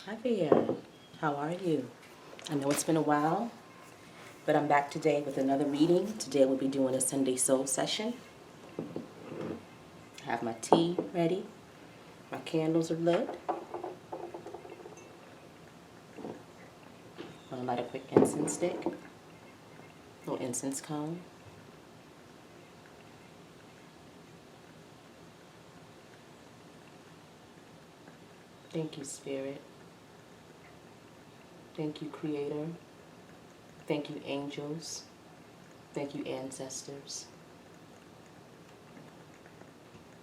Hi there. How are you? I know it's been a while, but I'm back today with another reading. Today we'll be doing a Sunday Soul session. I have my tea ready. My candles are lit. I'm going to light a quick incense stick. Little incense cone. Thank you, Spirit. Thank you, Creator. Thank you, angels. Thank you, ancestors.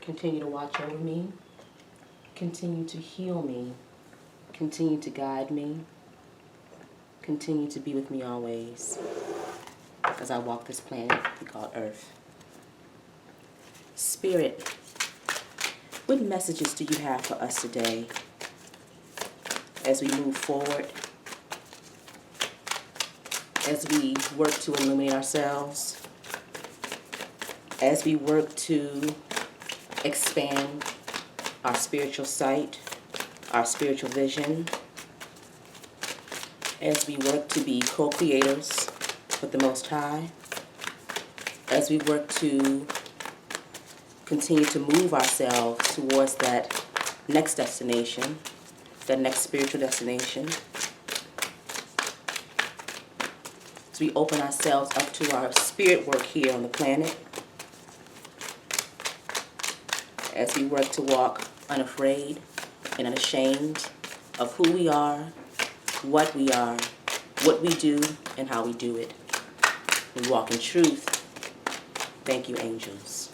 Continue to watch over me. Continue to heal me. Continue to guide me. Continue to be with me always as I walk this planet we call Earth. Spirit, what messages do you have for us today as we move forward, as we work to illuminate ourselves, as we work to expand our spiritual sight, our spiritual vision, as we work to be co-creators with the Most High, as we work to continue to move ourselves towards that next destination, that next spiritual destination, as we open ourselves up to our spirit work here on the planet, as we work to walk unafraid and unashamed of who we are, what we do, and how we do it. We walk in truth. Thank you, angels.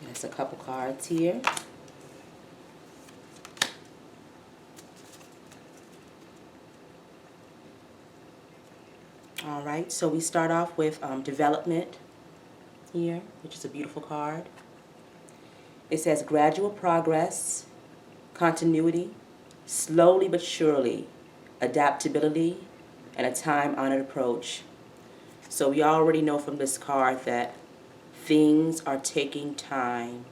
There's a couple cards here. All right, so we start off with development here, which is a beautiful card. It says gradual progress, continuity, slowly but surely, adaptability, and a time-honored approach. So we already know from this card that things are taking time.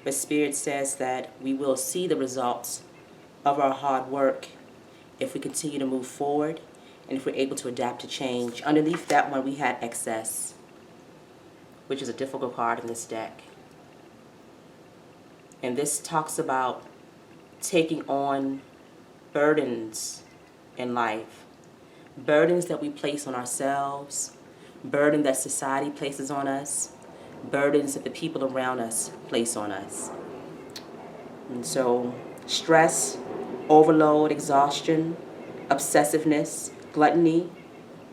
But Spirit says that we will see the results of our hard work if we continue to move forward and if we're able to adapt to change. Underneath that one, we had excess, which is a difficult card in this deck. And this talks about taking on burdens in life, burdens that we place on ourselves, burden that society places on us, burdens that the people around us place on us. And so stress, overload, exhaustion, obsessiveness, gluttony,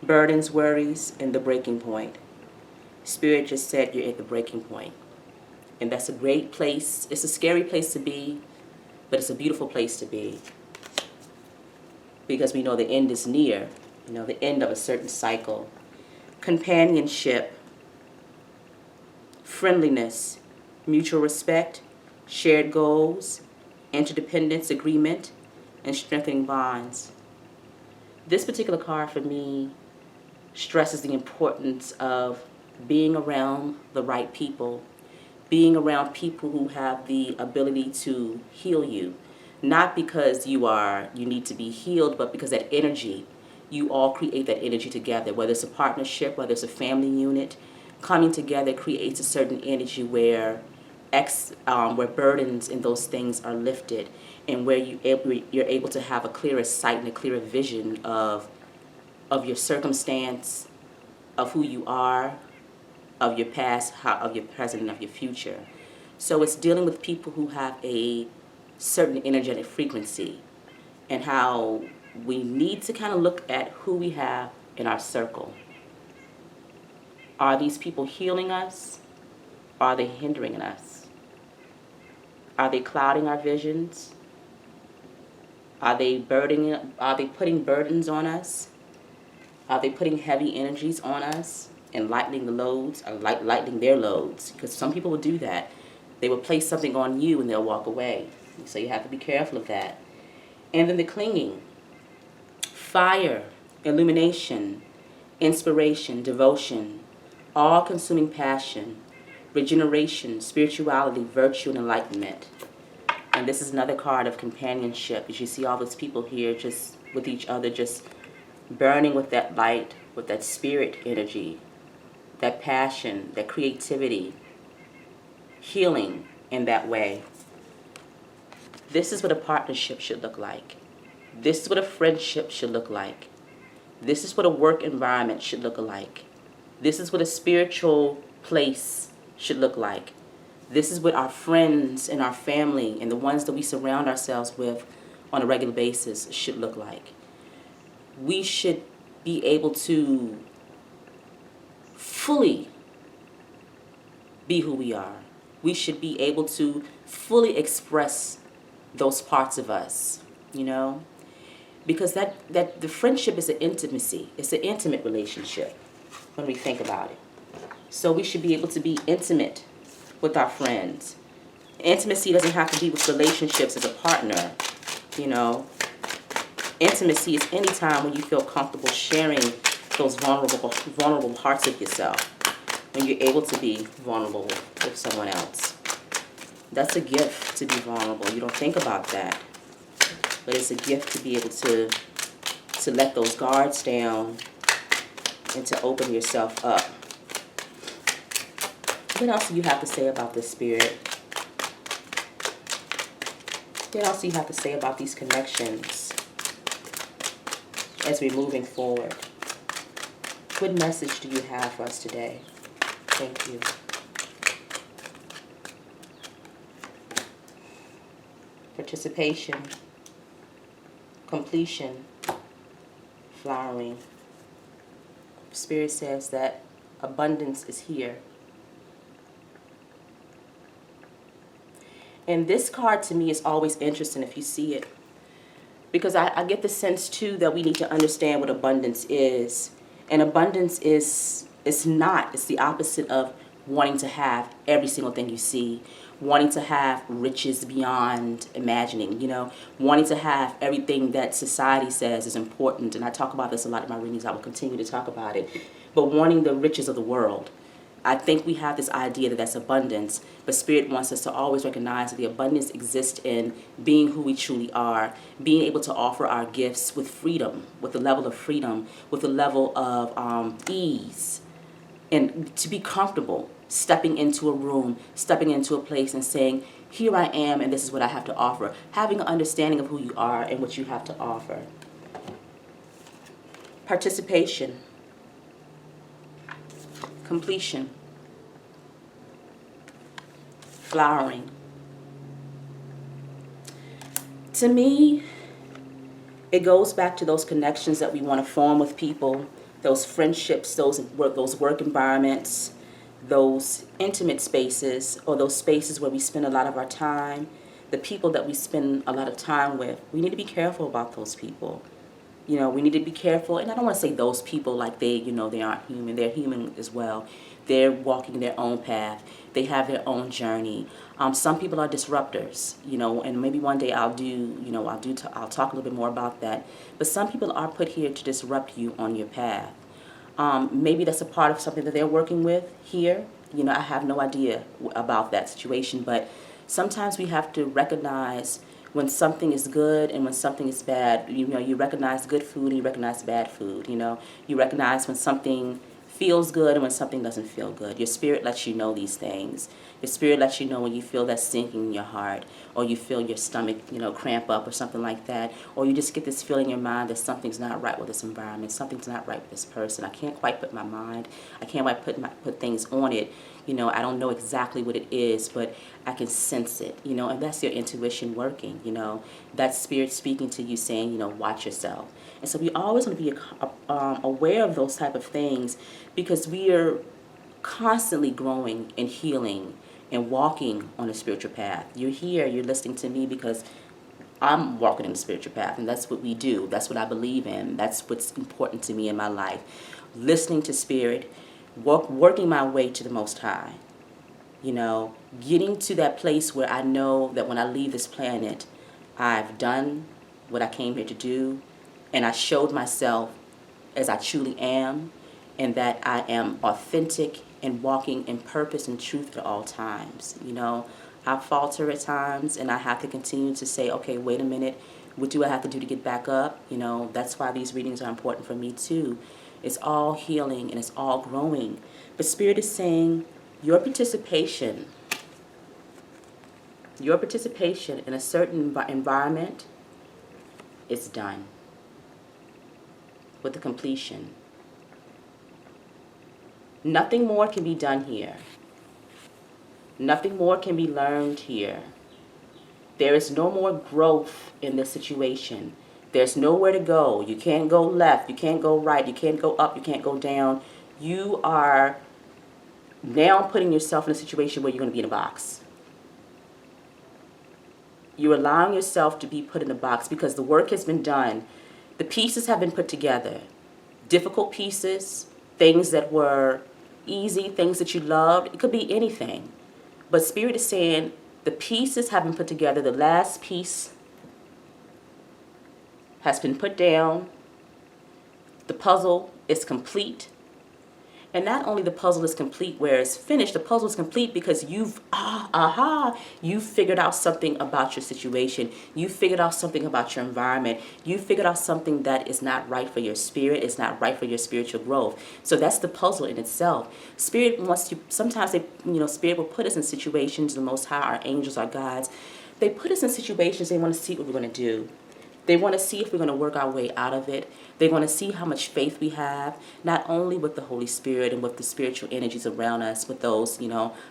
burdens, worries, and the breaking point. Spirit just said you're at the breaking point. And that's a great place. It's a scary place to be, but it's a beautiful place to be. Because we know the end is near, the end of a certain cycle. Companionship, friendliness, mutual respect, shared goals, interdependence, agreement, and strengthening bonds. This particular card for me stresses the importance of being around the right people, being around people who have the ability to heal you. Not because you need to be healed, but because that energy, you all create that energy together, whether it's a partnership, whether it's a family unit, coming together creates a certain energy where burdens and those things are lifted, and where you're able to have a clearer sight and a clearer vision of your circumstance, of who you are, of your past, of your present, and of your future. So it's dealing with people who have a certain energetic frequency, and how we need to kind of look at who we have in our circle. Are these people healing us? Are they hindering us? Are they clouding our visions? Are they putting burdens on us? Are they putting heavy energies on us and lightening the loads, or lightening their loads? Because some people will do that. They will place something on you and they'll walk away. So you have to be careful of that. And then the clinging. Fire, illumination, inspiration, devotion, all-consuming passion, regeneration, spirituality, virtue, and enlightenment. And this is another card of companionship. As you see all those people here just with each other, just burning with that light, with that spirit energy, that passion, that creativity, healing in that way. This is what a partnership should look like. This is what a friendship should look like. This is what a work environment should look like. This is what a spiritual place should look like. This is what our friends and our family and the ones that we surround ourselves with on a regular basis should look like. We should be able to fully be who we are. We should be able to fully express those parts of us, you know? Because that the friendship is an intimacy. It's an intimate relationship when we think about it. So we should be able to be intimate with our friends. Intimacy doesn't have to be with relationships as a partner, you know. Intimacy is any time when you feel comfortable sharing those vulnerable parts of yourself, when you're able to be vulnerable with someone else. That's a gift, to be vulnerable. You don't think about that, but it's a gift to be able to let those guards down and to open yourself up. What else do you have to say about this, Spirit? What else do you have to say about these connections as we're moving forward? What message do you have for us today? Thank you. Participation, completion, flowering. Spirit says that abundance is here. And this card to me is always interesting if you see it, because I get the sense too that we need to understand what abundance is. And abundance is it's the opposite of wanting to have every single thing you see, wanting to have riches beyond imagining, you know, wanting to have everything that society says is important. And I talk about this a lot in my readings. I will continue to talk about it. But wanting the riches of the world. I think we have this idea that that's abundance, but Spirit wants us to always recognize that the abundance exists in being who we truly are, being able to offer our gifts with freedom, with a level of freedom, with a level of ease, and to be comfortable stepping into a room, stepping into a place and saying, here I am and this is what I have to offer, having an understanding of who you are and what you have to offer. Participation. Completion, flowering. To me, it goes back to those connections that we want to form with people, those friendships, those work environments, those intimate spaces, or those spaces where we spend a lot of our time, the people that we spend a lot of time with. We need to be careful about those people. You know, we need to be careful, and I don't want to say those people like they aren't human. They're human as well. They're walking their own path. They have their own journey. Some people are disruptors, you know, and maybe one day I'll talk a little bit more about that. But some people are put here to disrupt you on your path. Maybe that's a part of something that they're working with here. You know, I have no idea about that situation, but sometimes we have to recognize when something is good and when something is bad. You know, you recognize good food and you recognize bad food. You know, you recognize when something feels good and when something doesn't feel good. Your spirit lets you know these things. Your spirit lets you know when you feel that sinking in your heart, or you feel your stomach, you know, cramp up or something like that, or you just get this feeling in your mind that something's not right with this environment, something's not right with this person. I can't quite put my mind, I can't quite put things on it. You know, I don't know exactly what it is, but I can sense it, you know, and that's your intuition working, you know. That's spirit speaking to you saying, you know, watch yourself. And so we always want to be aware of those type of things, because we are constantly growing and healing and walking on a spiritual path. You're here, you're listening to me because I'm walking in the spiritual path, and that's what we do. That's what I believe in. That's what's important to me in my life. Listening to spirit, working my way to the Most High. You know, getting to that place where I know that when I leave this planet, I've done what I came here to do, and I showed myself as I truly am, and that I am authentic and walking in purpose and truth at all times. I falter at times, and I have to continue to say, okay, wait a minute, what do I have to do to get back up? That's why these readings are important for me too. It's all healing and it's all growing. But Spirit is saying your participation in a certain environment is done with the completion. Nothing more can be done here. Nothing more can be learned here. There is no more growth in this situation. There's nowhere to go. You can't go left. You can't go right. You can't go up. You can't go down. You are now putting yourself in a situation where you're going to be in a box. You're allowing yourself to be put in a box because the work has been done. The pieces have been put together. Difficult pieces, things that were easy, things that you loved. It could be anything. But Spirit is saying the pieces have been put together. The last piece has been put down. The puzzle is complete. And not only the puzzle is complete where it's finished, the puzzle is complete because you've figured out something about your situation. You figured out something about your environment. You figured out something that is not right for your spirit. It's not right for your spiritual growth. So that's the puzzle in itself. Spirit wants to, sometimes Spirit will put us in situations, the Most High, our angels, our guides. They put us in situations, they want to see what we're going to do. They want to see if we're going to work our way out of it. They want to see how much faith we have, not only with the Holy Spirit and with the spiritual energies around us, with those,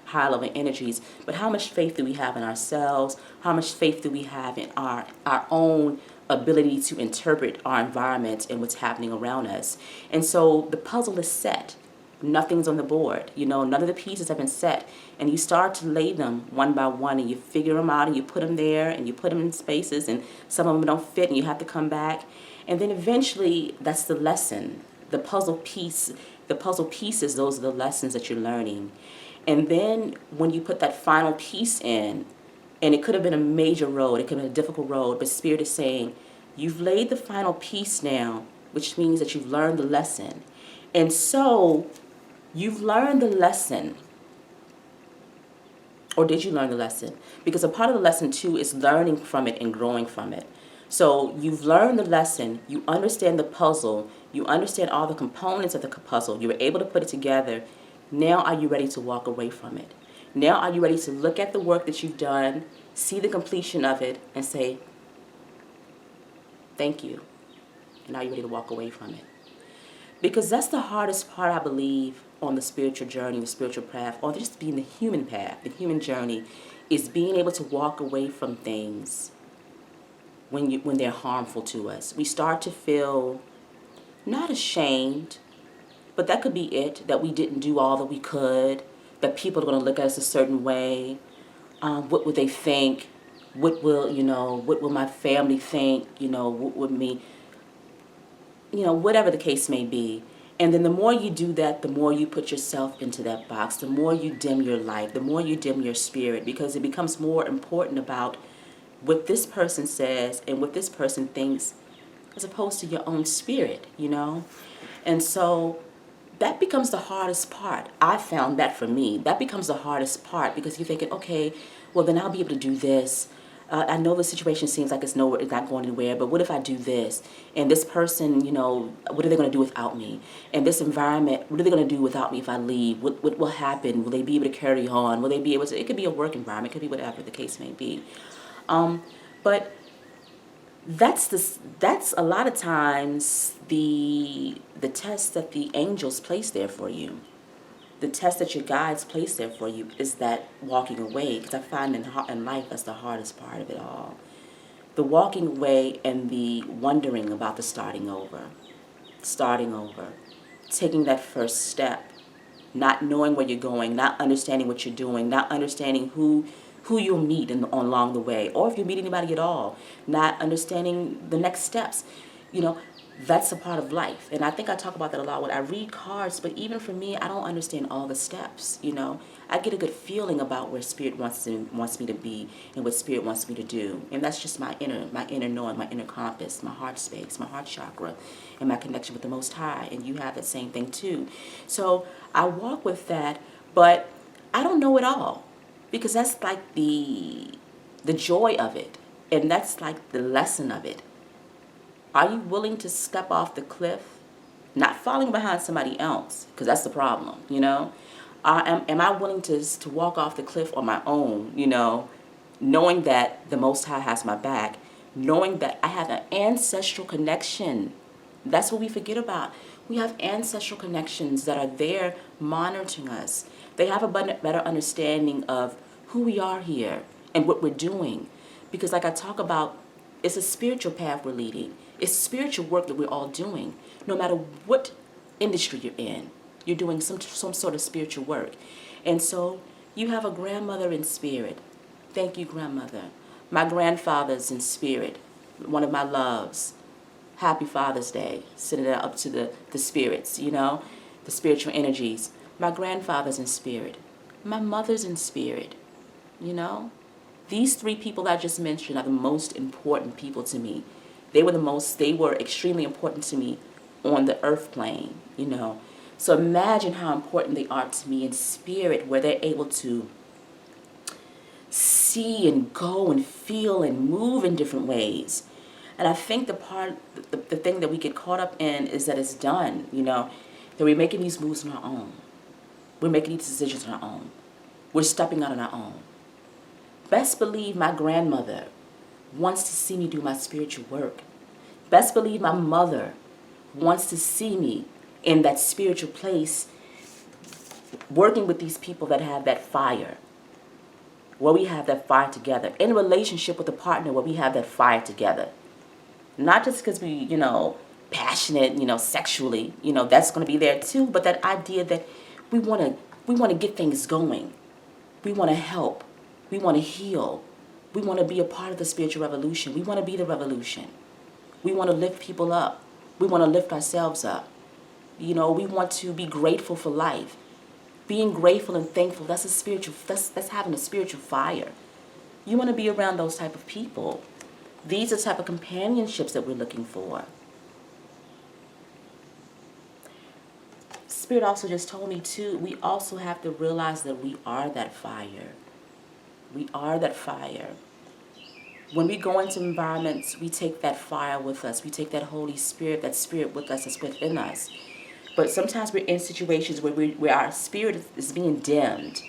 high-level energies, but how much faith do we have in ourselves? How much faith do we have in our own ability to interpret our environment and what's happening around us? And so the puzzle is set. Nothing's on the board. None of the pieces have been set. And you start to lay them one by one and you figure them out and you put them there and you put them in spaces and some of them don't fit and you have to come back. And then eventually that's the lesson. The puzzle pieces, those are the lessons that you're learning. And then when you put that final piece in, and it could have been a major road, it could have been a difficult road, but Spirit is saying, you've laid the final piece now, which means that you've learned the lesson. And so you've learned the lesson. Or did you learn the lesson? Because a part of the lesson, too, is learning from it and growing from it. So you've learned the lesson. You understand the puzzle. You understand all the components of the puzzle. You were able to put it together. Now are you ready to walk away from it? Now are you ready to look at the work that you've done, see the completion of it, and say, thank you. And now you're ready to walk away from it. Because that's the hardest part, I believe, on the spiritual journey, the spiritual path, or just being the human path, the human journey, is being able to walk away from things when they're harmful to us. We start to feel not ashamed, but that could be it, that we didn't do all that we could, that people are going to look at us a certain way. What would they think? What will my family think? What would me... whatever the case may be. And then the more you do that, the more you put yourself into that box, the more you dim your light, the more you dim your spirit, because it becomes more important about what this person says and what this person thinks as opposed to your own spirit, And so that becomes the hardest part. I found that for me. That becomes the hardest part because you're thinking, okay, well, then I'll be able to do this. I know the situation seems like it's not going anywhere, but what if I do this? And this person, what are they going to do without me? And this environment, what are they going to do without me if I leave? What will happen? Will they be able to carry on? Will they be able to? It could be a work environment. It could be whatever the case may be. But that's a lot of times the test that the angels place there for you. The test that your guides place there for you is that walking away, because I find in life that's the hardest part of it all. The walking away and the wondering about the starting over, taking that first step, not knowing where you're going, not understanding what you're doing, not understanding who you'll meet along the way, or if you meet anybody at all, not understanding the next steps. that's a part of life. And I think I talk about that a lot when I read cards, but even for me, I don't understand all the steps, you know. I get a good feeling about where spirit wants me to be and what spirit wants me to do. And that's just my inner knowing, my inner compass, my heart space, my heart chakra, and my connection with the Most High. And you have that same thing too. So I walk with that, but I don't know it all, because that's like the joy of it. And that's like the lesson of it. Are you willing to step off the cliff, not falling behind somebody else? Because that's the problem, you know. Am I willing to walk off the cliff on my own, you know, knowing that the Most High has my back, knowing that I have an ancestral connection. That's what we forget about. We have ancestral connections that are there monitoring us. They have a better understanding of who we are here and what we're doing. Because like I talk about, it's a spiritual path we're leading. It's spiritual work that we're all doing. No matter what industry you're in, you're doing some sort of spiritual work. And so you have a grandmother in spirit. Thank you, grandmother. My grandfather's in spirit, one of my loves. Happy Father's Day. Sending it up to the spirits, you know, the spiritual energies. My grandfather's in spirit. My mother's in spirit, you know. These three people I just mentioned are the most important people to me. They were extremely important to me on the earth plane, you know. So imagine how important they are to me in spirit, where they're able to see and go and feel and move in different ways. And I think the thing that we get caught up in is that it's done, you know, that we're making these moves on our own. We're making these decisions on our own. We're stepping out on our own. Best believe my grandmother wants to see me do my spiritual work. Best believe my mother wants to see me in that spiritual place, working with these people that have that fire, where we have that fire together, in a relationship with a partner where we have that fire together. Not just because we, you know, passionate, you know, sexually, you know, that's going to be there too, but that idea that we want to get things going. We want to help. We want to heal. We want to be a part of the spiritual revolution. We want to be the revolution. We want to lift people up. We want to lift ourselves up. You know, we want to be grateful for life. Being grateful and thankful, that's having a spiritual fire. You want to be around those type of people. These are the type of companionships that we're looking for. Spirit also just told me too, we also have to realize that we are that fire. We are that fire. When we go into environments, we take that fire with us. We take that Holy Spirit, that spirit with us that's within us. But sometimes we're in situations where our spirit is being dimmed.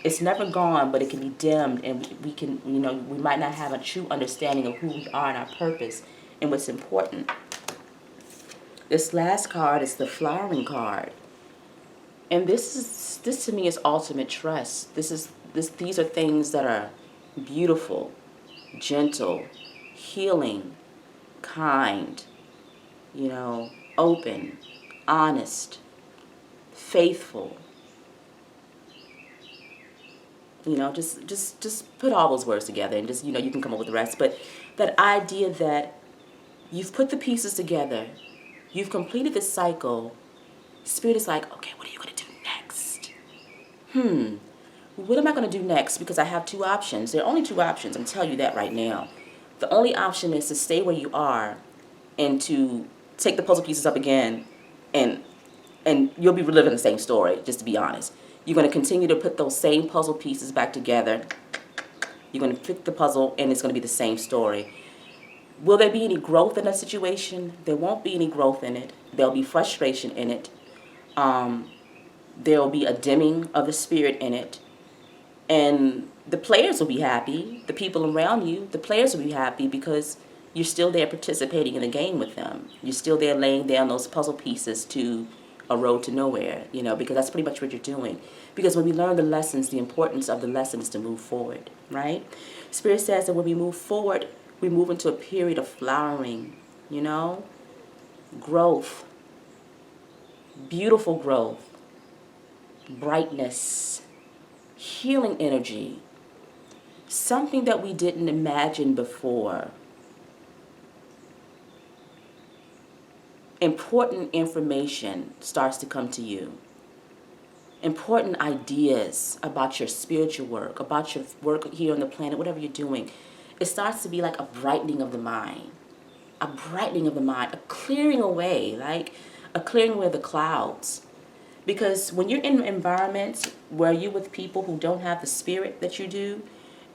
It's never gone, but it can be dimmed, and we can, you know, we might not have a true understanding of who we are and our purpose and what's important. This last card is the flowering card. And this to me is ultimate trust. These are things that are beautiful, gentle, healing, kind, you know, open, honest, faithful. You know, just put all those words together and just, you know, you can come up with the rest. But that idea that you've put the pieces together, you've completed the cycle, Spirit is like, okay, what are you going to do next? What am I going to do next? Because I have two options. There are only two options. I'm telling you that right now. The only option is to stay where you are and to take the puzzle pieces up again, and you'll be reliving the same story, just to be honest. You're going to continue to put those same puzzle pieces back together. You're going to pick the puzzle, and it's going to be the same story. Will there be any growth in that situation? There won't be any growth in it. There'll be frustration in it. There'll be a dimming of the spirit in it. And the players will be happy. The people around you, the players will be happy because you're still there participating in the game with them. You're still there laying down those puzzle pieces to a road to nowhere, you know, because that's pretty much what you're doing. Because when we learn the lessons, the importance of the lesson is to move forward, right? Spirit says that when we move forward, we move into a period of flowering, you know, growth, beautiful growth, brightness, healing energy, something that we didn't imagine before. important information starts to come to you. Important ideas about your spiritual work, about your work here on the planet, whatever you're doing. It starts to be like a brightening of the mind. A brightening of the mind, a clearing away, like a clearing away of the clouds. Because when you're in environments where you're with people who don't have the spirit that you do,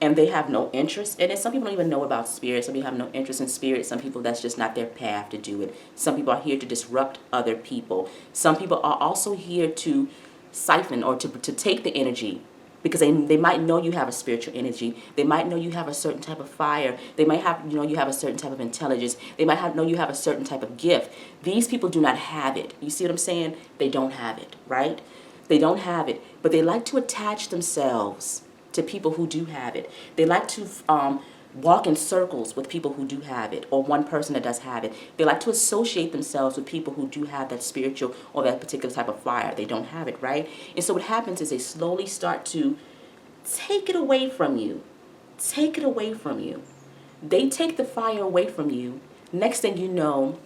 and they have no interest in it. Some people don't even know about spirit. Some people have no interest in spirit. Some people, that's just not their path to do it. Some people are here to disrupt other people. Some people are also here to siphon or to take the energy, because they might know you have a spiritual energy. They might know you have a certain type of fire. They might have, you have a certain type of intelligence. They might know you have a certain type of gift. These people do not have it. You see what I'm saying? They don't have it, right? They don't have it, but they like to attach themselves to people who do have it. They like to walk in circles with people who do have it, or one person that does have it. They like to associate themselves with people who do have that spiritual or that particular type of fire. They don't have it, right? And so what happens is they slowly start to take it away from you. Take it away from you. They take the fire away from you. Next thing you know,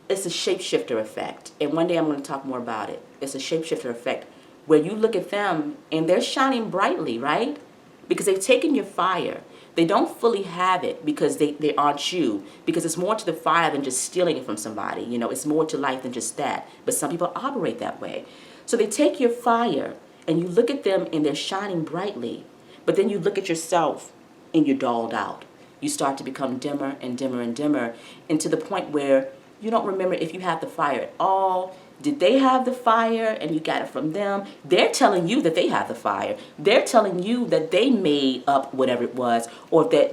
it's a shapeshifter effect. And one day I'm going to talk more about it. It's a shapeshifter effect where you look at them and they're shining brightly, right? Because they've taken your fire. They don't fully have it because they aren't you. Because it's more to the fire than just stealing it from somebody. It's more to life than just that. But some people operate that way. So they take your fire and you look at them and they're shining brightly. But then you look at yourself and you're dulled out. You start to become dimmer and dimmer and dimmer, and to the point where you don't remember if you have the fire at all. Did they have the fire and you got it from them? They're telling you that they have the fire. They're telling you that they made up whatever it was, or that,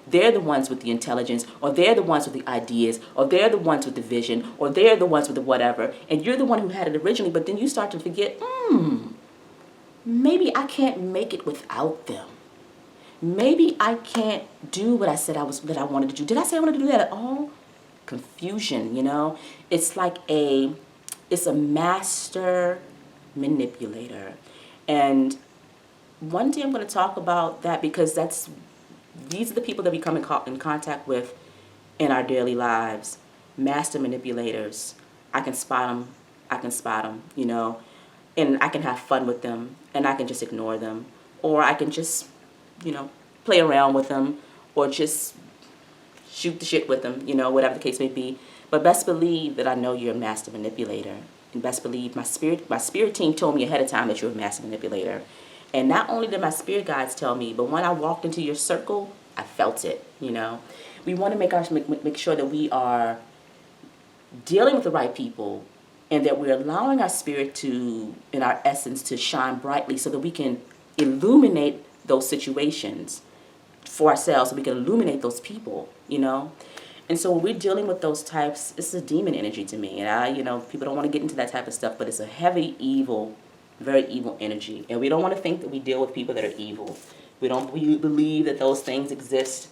they're the ones with the intelligence, or they're the ones with the ideas, or they're the ones with the vision, or they're the ones with the whatever, and you're the one who had it originally, but then you start to forget, maybe I can't make it without them. Maybe I can't do what I said that I wanted to do. Did I say I wanted to do that at all? Confusion, It's like it's a master manipulator. And one day I'm going to talk about that, because these are the people that we come in contact with in our daily lives. Master manipulators. I can spot them. And I can have fun with them, and I can just ignore them, or I can just, play around with them, or just shoot the shit with them, whatever the case may be. But best believe that I know you're a master manipulator. And best believe my spirit team told me ahead of time that you're a master manipulator. And not only did my spirit guides tell me, but when I walked into your circle, I felt it, We want to make sure that we are dealing with the right people, and that we're allowing our spirit to, in our essence, to shine brightly, so that we can illuminate those situations for ourselves, so we can illuminate those people, And so when we're dealing with those types, it's a demon energy to me. And people don't want to get into that type of stuff, but it's a heavy, evil, very evil energy. And we don't want to think that we deal with people that are evil. We believe that those things exist,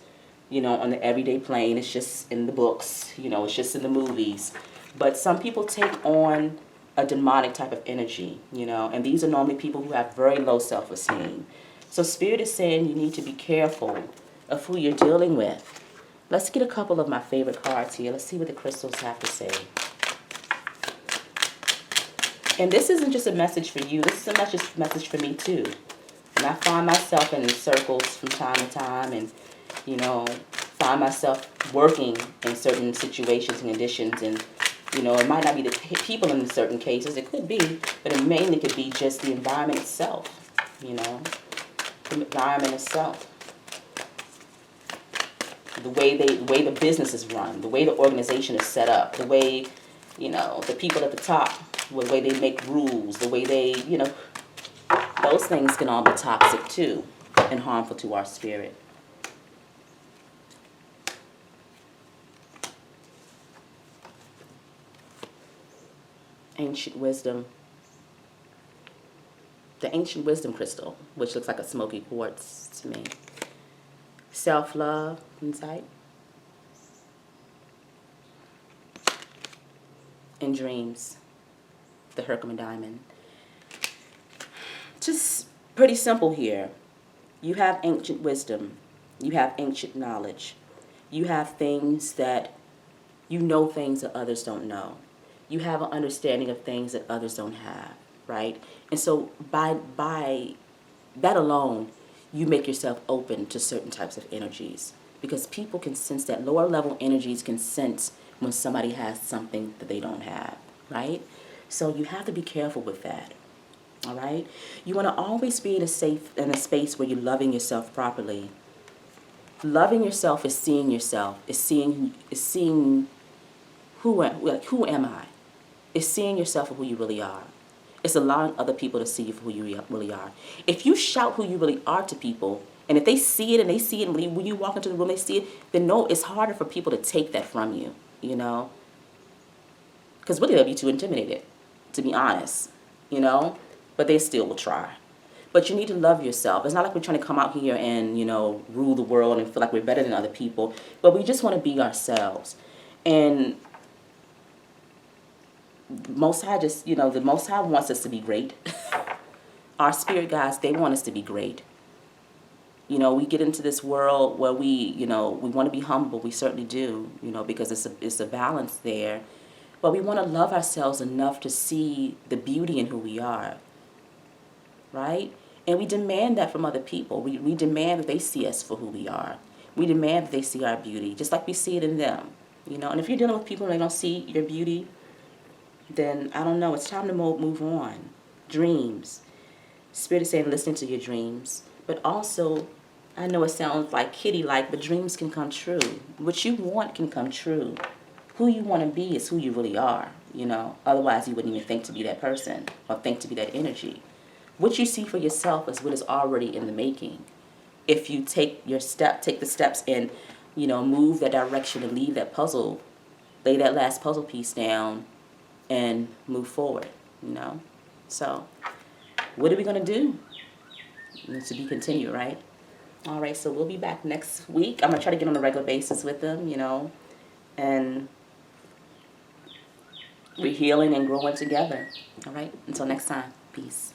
on the everyday plane. It's just in the books, it's just in the movies. But some people take on a demonic type of energy, and these are normally people who have very low self-esteem. So Spirit is saying you need to be careful of who you're dealing with. Let's get a couple of my favorite cards here. Let's see what the crystals have to say. And this isn't just a message for you. This is a message for me too. And I find myself in circles from time to time, and, find myself working in certain situations and conditions. And, it might not be the people in certain cases. It could be, but it mainly could be just the environment itself, The environment itself. The way the business is run, the way the organization is set up, the way, the people at the top, the way they make rules, the way they, those things can all be toxic too and harmful to our spirit. Ancient wisdom. The ancient wisdom crystal, which looks like a smoky quartz to me. Self-love, insight, and dreams, the Herkimer diamond. Just pretty simple here. You have ancient wisdom. You have ancient knowledge. You have things that You know things that others don't know. You have an understanding of things that others don't have, right? And so by that alone, you make yourself open to certain types of energies because people can sense that. Lower level energies can sense when somebody has something that they don't have, right? So you have to be careful with that. All right? You want to always be in a space where you're loving yourself properly. Loving yourself is seeing yourself. Is seeing who am I? It's seeing yourself for who you really are. It's allowing other people to see you for who you really are. If you shout who you really are to people, and if they see it and they see it, and when you walk into the room, they see it, then no, it's harder for people to take that from you, you know? Because really they'll be too intimidated, to be honest, you know? But they still will try. But you need to love yourself. It's not like we're trying to come out here and, rule the world and feel like we're better than other people. But we just want to be ourselves. And Most High the Most High wants us to be great. Our spirit guides, they want us to be great. We get into this world where we want to be humble. We certainly do, because it's a balance there. But we want to love ourselves enough to see the beauty in who we are, right? And we demand that from other people. We demand that they see us for who we are. We demand that they see our beauty, just like we see it in them. And if you're dealing with people and they don't see your beauty, then I don't know. It's time to move on. Dreams. Spirit is saying listen to your dreams. But also, I know it sounds like kitty-like, but dreams can come true. What you want can come true. Who you want to be is who you really are, Otherwise, you wouldn't even think to be that person or think to be that energy. What you see for yourself is what is already in the making. If you take the steps and, move that direction and leave that puzzle, lay that last puzzle piece down and move forward, So, what are we going to do? It's to be continued, right? All right, so we'll be back next week. I'm going to try to get on a regular basis with them, and we're healing and growing together. All right, until next time, peace.